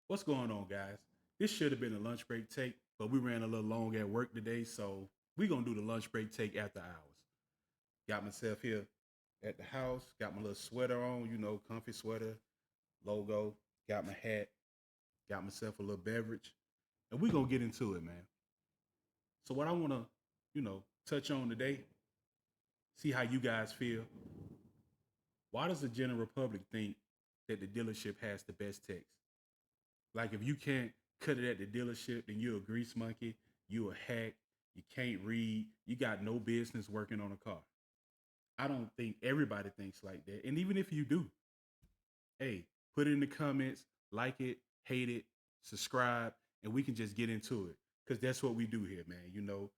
What's going on, guys? This should have been a lunch break take, but we ran a little long at work today, so we're gonna do the lunch break take after hours. Got myself here at the house, got my little sweater on, comfy sweater, logo, got my hat, got myself a little beverage, and we're gonna get into it, man. So what I wanna, touch on today, see how you guys feel. Why does the general public think that the dealership has the best text? Like if you can't cut it at the dealership, then you're a grease monkey, you a hack, you can't read, you got no business working on a car. I don't think everybody thinks like that. And even if you do, hey, put it in the comments, like it, hate it, subscribe, and we can just get into it. Cause that's what we do here, man.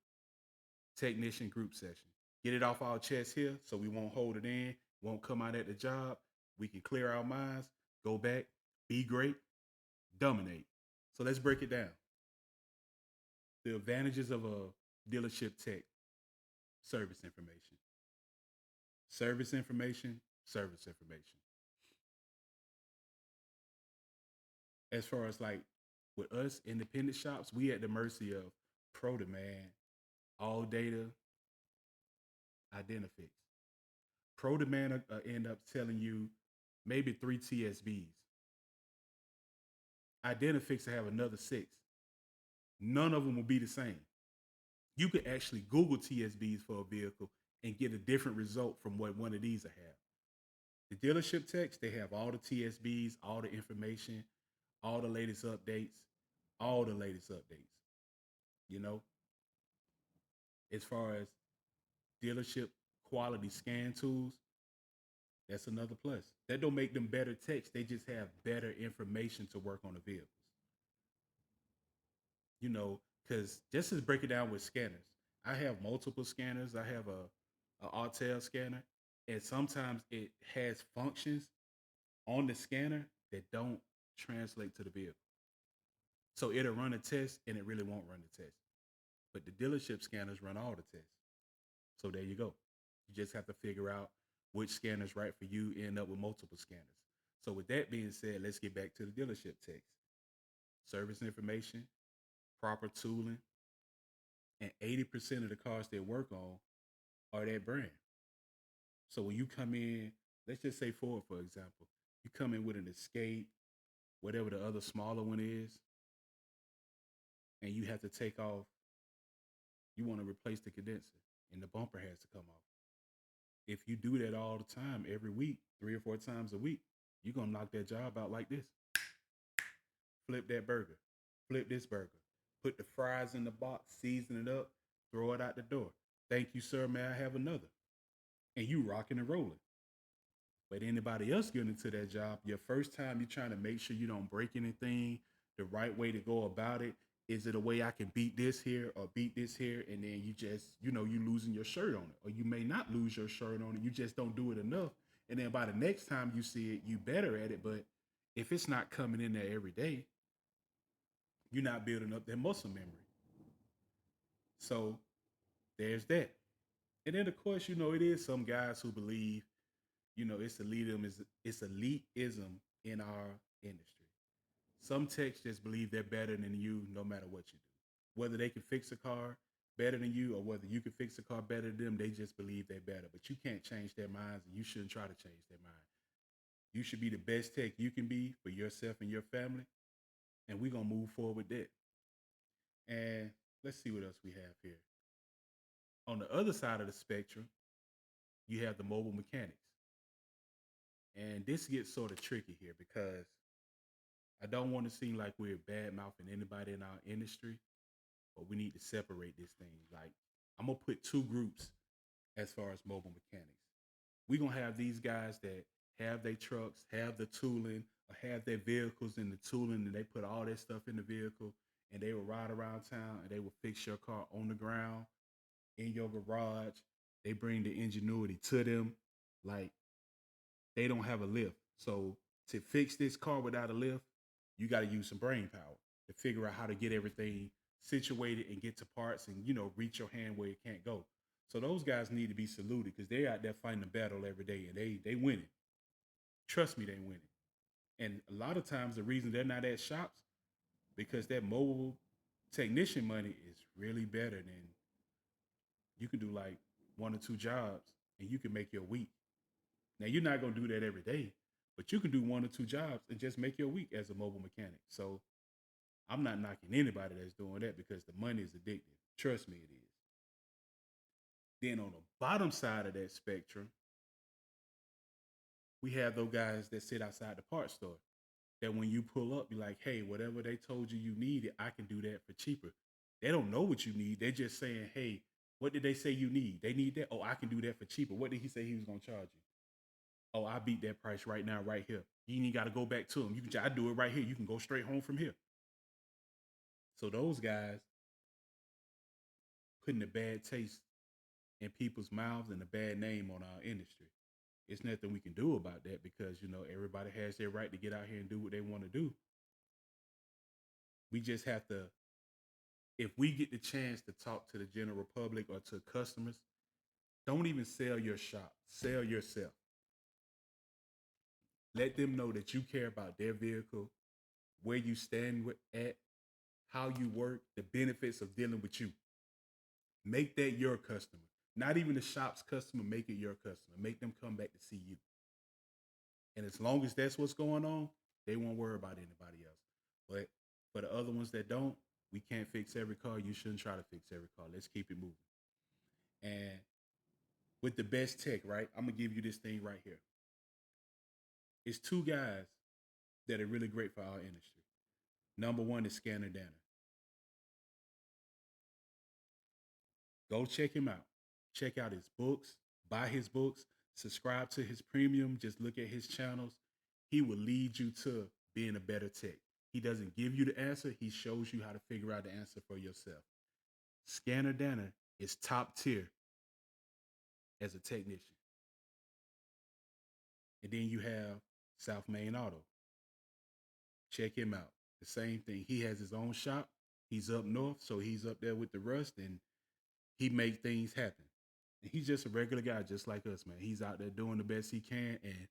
Technician group session. Get it off our chest here so we won't hold it in, won't come out at the job. We can clear our minds, go back, be great, dominate. So let's break it down. The advantages of a dealership tech: service information, service information, service information. As far as like with us independent shops, we at the mercy of Pro Demand, All Data, Identifix. Pro Demand end up telling you maybe three TSBs. Identifix will have another six. None of them will be the same. You could actually Google TSBs for a vehicle and get a different result from what one of these will have. The dealership techs, they have all the TSBs, all the information, all the latest updates, all the latest updates. You know, as far as dealership quality scan tools, that's another plus. That don't make them better techs. They just have better information to work on the vehicles. Because just as break it down with scanners, I have multiple scanners. I have a Autel scanner, and sometimes it has functions on the scanner that don't translate to the vehicle. So it'll run a test and it really won't run the test. But the dealership scanners run all the tests. So there you go. You just have to figure out which scanner is right for you, end up with multiple scanners. So with that being said, let's get back to the dealership text. Service information, proper tooling, and 80% of the cars they work on are that brand. So when you come in, let's just say Ford, for example, you come in with an Escape, whatever the other smaller one is, and you have to take off, you want to replace the condenser, and the bumper has to come off. If you do that all the time, every week, 3 or 4 times a week, you're going to knock that job out like this. Flip that burger, flip this burger, put the fries in the box, season it up, throw it out the door. Thank you, sir. May I have another? And you rocking and rolling. But anybody else getting into that job, your first time you're trying to make sure you don't break anything, the right way to go about it. Is it a way I can beat this here or beat this here? And then you just, you losing your shirt on it. Or you may not lose your shirt on it. You just don't do it enough. And then by the next time you see it, you better at it. But if it's not coming in there every day, you're not building up that muscle memory. So there's that. And then of course, it is some guys who believe, it's elitism in our industry. Some techs just believe they're better than you no matter what you do. Whether they can fix a car better than you or whether you can fix a car better than them, they just believe they're better. But you can't change their minds and you shouldn't try to change their mind. You should be the best tech you can be for yourself and your family. And we're going to move forward with that. And let's see what else we have here. On the other side of the spectrum, you have the mobile mechanics. And this gets sort of tricky here because I don't want to seem like we're bad mouthing anybody in our industry, but we need to separate this thing. Like, I'm gonna put two groups as far as mobile mechanics. We're gonna have these guys that have their trucks, have the tooling, or have their vehicles in the tooling, and they put all that stuff in the vehicle, and they will ride around town and they will fix your car on the ground, in your garage. They bring the ingenuity to them. Like, they don't have a lift. So to fix this car without a lift, you got to use some brain power to figure out how to get everything situated and get to parts and reach your hand where it can't go. So those guys need to be saluted because they're out there fighting the battle every day and they win it. Trust me, they win it. And a lot of times the reason they're not at shops because that mobile technician money is really better than you can do like one or two jobs and you can make your week. Now you're not gonna do that every day, but you can do one or two jobs and just make your week as a mobile mechanic. So I'm not knocking anybody that's doing that because the money is addictive. Trust me, it is. Then on the bottom side of that spectrum, we have those guys that sit outside the parts store. That when you pull up, be like, hey, whatever they told you you needed, I can do that for cheaper. They don't know what you need. They're just saying, hey, what did they say you need? They need that. Oh, I can do that for cheaper. What did he say he was gonna charge you? Oh, I beat that price right now, right here. You ain't got to go back to him. You can, I do it right here. You can go straight home from here. So those guys putting a bad taste in people's mouths and a bad name on our industry. It's nothing we can do about that because everybody has their right to get out here and do what they want to do. We just have to, if we get the chance to talk to the general public or to customers, don't even sell your shop. Sell yourself. Let them know that you care about their vehicle, where you stand at, how you work, the benefits of dealing with you. Make that your customer. Not even the shop's customer, make it your customer. Make them come back to see you. And as long as that's what's going on, they won't worry about anybody else. But for the other ones that don't, we can't fix every car. You shouldn't try to fix every car. Let's keep it moving. And with the best tech, right? I'm gonna give you this thing right here. It's two guys that are really great for our industry. Number one is Scanner Danner. Go check him out. Check out his books, buy his books, subscribe to his premium, just look at his channels. He will lead you to being a better tech. He doesn't give you the answer, he shows you how to figure out the answer for yourself. Scanner Danner is top tier as a technician. And then you have South Main Auto. Check him out. The same thing. He has his own shop. He's up north, so he's up there with the rust and he makes things happen. And he's just a regular guy, just like us, man. He's out there doing the best he can. And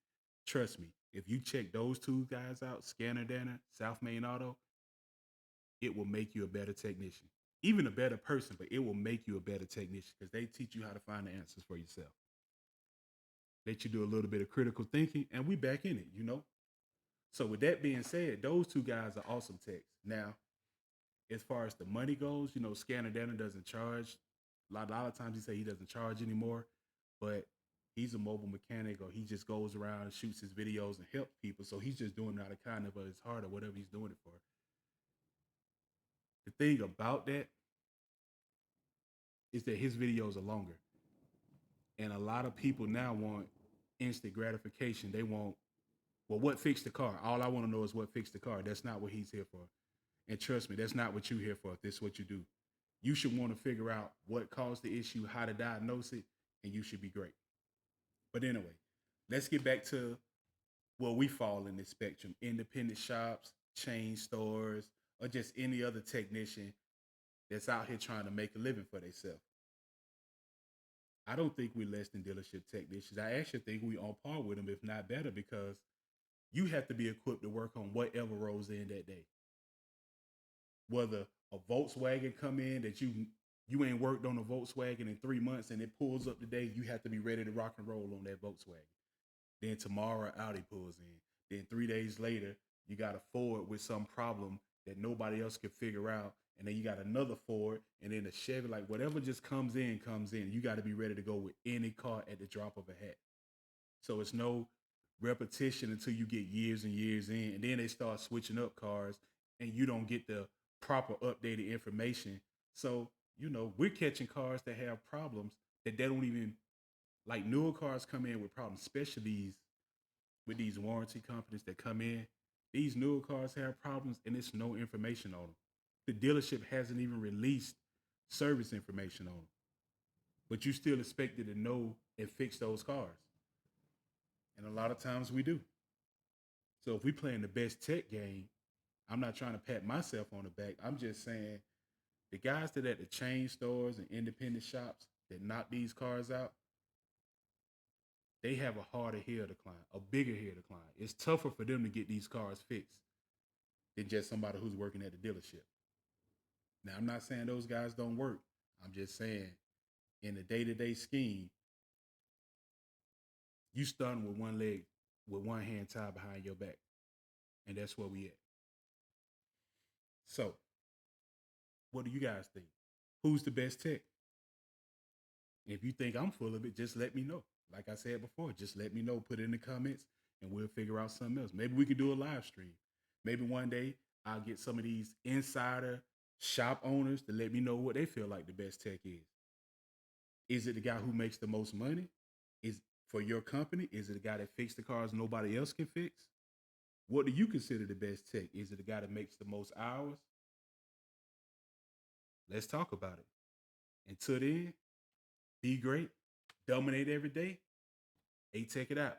trust me, if you check those two guys out, Scanner Danner, South Main Auto, it will make you a better technician. Even a better person, but it will make you a better technician because they teach you how to find the answers for yourself. Let you do a little bit of critical thinking, and we back in it. So with that being said, those two guys are awesome techs. Now, as far as the money goes, Scanner Danner doesn't charge. A lot of times he say he doesn't charge anymore, but he's a mobile mechanic or he just goes around and shoots his videos and helps people. So he's just doing it out of kind of his heart or whatever he's doing it for. The thing about that is that his videos are longer. And a lot of people now want instant gratification. They want, well, what fixed the car? All I want to know is what fixed the car. That's not what he's here for. And trust me, that's not what you're here for if this is what you do. You should want to figure out what caused the issue, how to diagnose it, and you should be great. But anyway, let's get back to where we fall in this spectrum. Independent shops, chain stores, or just any other technician that's out here trying to make a living for themselves. I don't think we're less than dealership technicians. I actually think we on par with them, if not better, because you have to be equipped to work on whatever rolls in that day. Whether a Volkswagen come in that you ain't worked on a Volkswagen in 3 months and it pulls up today, you have to be ready to rock and roll on that Volkswagen. Then tomorrow Audi pulls in. Then 3 days later, you got a Ford with some problem that nobody else could figure out. And then you got another Ford and then a Chevy, like whatever just comes in, comes in. You got to be ready to go with any car at the drop of a hat. So it's no repetition until you get years and years in. And then they start switching up cars and you don't get the proper updated information. So, we're catching cars that have problems that they don't even like newer cars come in with problems, especially with these warranty companies that come in. These newer cars have problems and it's no information on them. The dealership hasn't even released service information on them, but you still expected to know and fix those cars. And a lot of times we do. So if we playing the best tech game, I'm not trying to pat myself on the back. I'm just saying the guys that at the chain stores and independent shops that knock these cars out, they have a harder hill to climb, a bigger hill to climb. It's tougher for them to get these cars fixed than just somebody who's working at the dealership. Now, I'm not saying those guys don't work. I'm just saying in the day to day scheme, you starting with one leg, with one hand tied behind your back. And that's where we at. So, what do you guys think? Who's the best tech? If you think I'm full of it, just let me know. Like I said before, just let me know. Put it in the comments and we'll figure out something else. Maybe we can do a live stream. Maybe one day I'll get some of these insider shop owners to let me know what they feel like the best tech is. Is it the guy who makes the most money? Is for your company? Is it the guy that fixes the cars nobody else can fix? What do you consider the best tech? Is it the guy that makes the most hours? Let's talk about it. Until then, be great, dominate every day. A Tech it out.